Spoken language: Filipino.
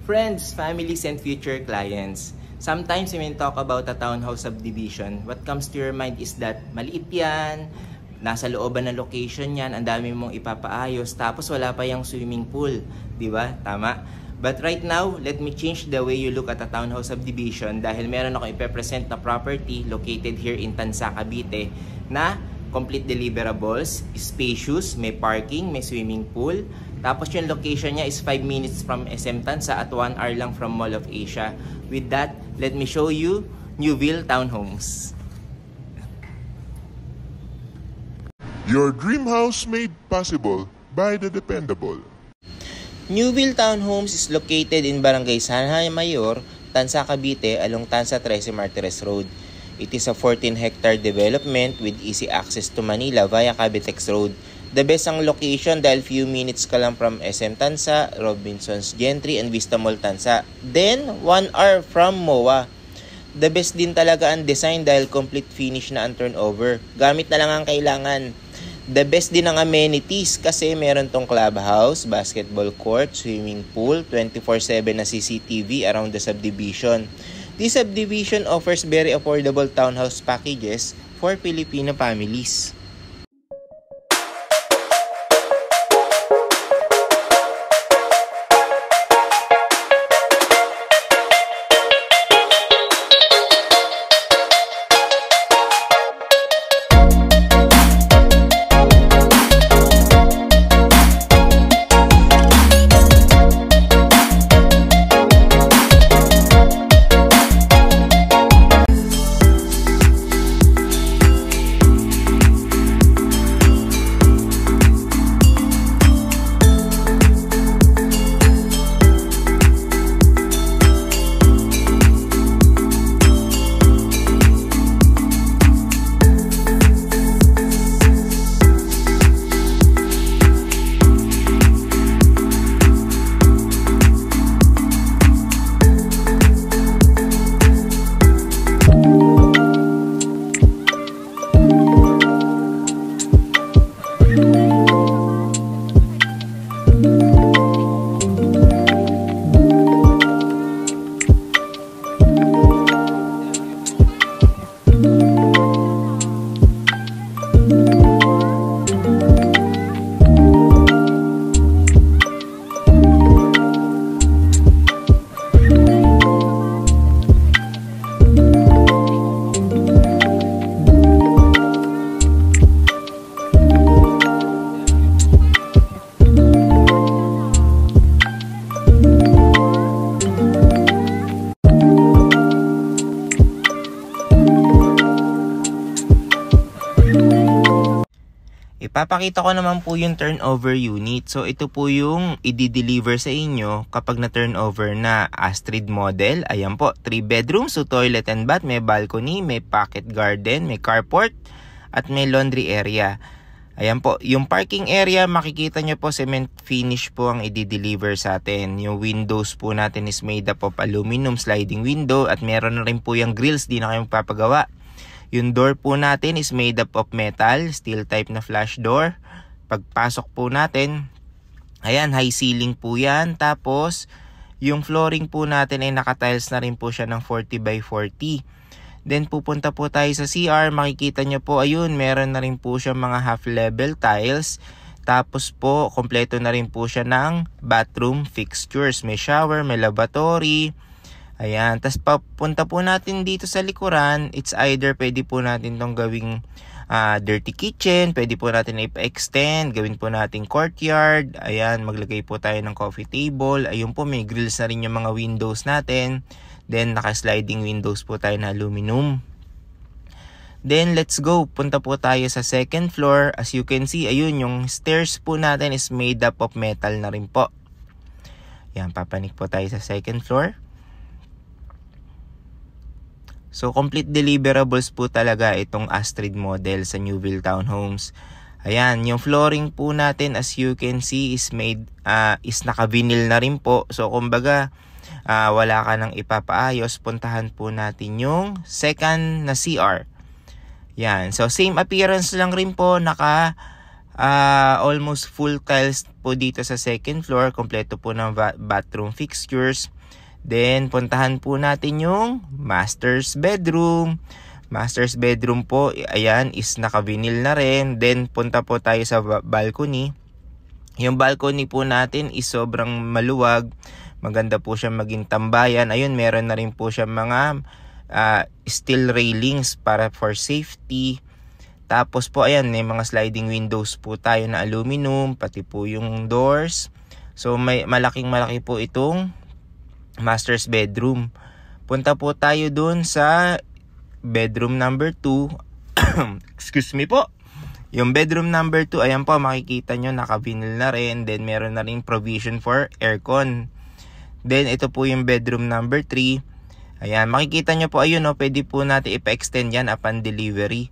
Friends, families, and future clients. Sometimes when we talk about a townhouse subdivision, what comes to your mind is that maliit yan, nasa looban ng location yan, ang dami mong ipapaayos, tapos wala pa yung swimming pool. Diba? Tama? But right now, let me change the way you look at a townhouse subdivision dahil meron ako ipepresent na property located here in Tansa, Cavite na complete deliverables, spacious, may parking, may swimming pool. Tapos yung location niya is 5 minutes from SM Tansa at 1 hour lang from Mall of Asia. With that, let me show you Newville Townhomes. Your dream house made possible by the dependable. Newville Townhomes is located in Barangay San Mayor, Tansa, Cavite along Tansa 13 Martires Road. It is a 14-hectare development with easy access to Manila via Cavitex Road. The best ang location dahil few minutes ka lang from SM Tansa, Robinsons Gentry, and Vista Mall Tansa. Then, 1 hour from MOA. The best din talaga ang design dahil complete finish na ang turnover. Gamit na lang ang kailangan. The best din ang amenities kasi meron tong clubhouse, basketball court, swimming pool, 24/7 na CCTV around the subdivision. This subdivision offers very affordable townhouse packages for Filipino families. Ipapakita ko naman po yung turnover unit. So ito po yung i-deliver sa inyo kapag na turnover na Astrid model. Ayan po, 3 bedrooms, so toilet and bath, may balcony, may pocket garden, may carport, at may laundry area. Ayan po, yung parking area makikita nyo po cement finish po ang i-deliver sa atin. Yung windows po natin is made up of aluminum sliding window at meron na rin po yung grills, di na kayo magpapagawa. Yung door po natin is made up of metal, steel type na flash door. Pagpasok po natin, ayan, high ceiling po yan. Tapos, yung flooring po natin ay nakatiles na rin po siya ng 40x40. Then, pupunta po tayo sa CR. Makikita nyo po, ayun, meron na rin po siya mga half-level tiles. Tapos po, kompleto na rin po siya ng bathroom fixtures. May shower, may lavatory. Ayan, tas papunta po natin dito sa likuran, it's either pwede po natin tong gawing dirty kitchen, pwede po natin i-extend, gawin po natin courtyard. Ayan, maglagay po tayo ng coffee table. Ayun po, may grills na rin yung mga windows natin. Then, naka-sliding windows po tayo na aluminum. Then, let's go. Punta po tayo sa second floor. As you can see, ayun, yung stairs po natin is made up of metal na rin po. Ayan, papanik po tayo sa second floor. So, complete deliverables po talaga itong Astrid model sa Newville Townhomes. Ayan, yung flooring po natin as you can see is made, is naka-vinyl na rin po. So, kumbaga, wala ka nang ipapaayos. Puntahan po natin yung second na CR. Yan, so same appearance lang rin po, naka Almost full tiles po dito sa second floor. Kompleto po ng bathroom fixtures. Then, puntahan po natin yung master's bedroom. Master's bedroom po, ayan, is naka-vinyl na rin. Then, punta po tayo sa balcony. Yung balcony po natin is sobrang maluwag. Maganda po siya maging tambayan. Ayun, meron na rin po siya mga steel railings para for safety. Tapos po, ayan, may mga sliding windows po tayo na aluminum, pati po yung doors. So, may malaki po itong master's bedroom. Punta po tayo dun sa bedroom number 2. Excuse me po. Yung bedroom number 2, ayan po, makikita nyo, naka-vinyl na rin. Then, meron na rin provision for aircon. Then, ito po yung bedroom number 3. Ayan, makikita nyo po, ayun, pwede po natin ipa-extend yan upon delivery.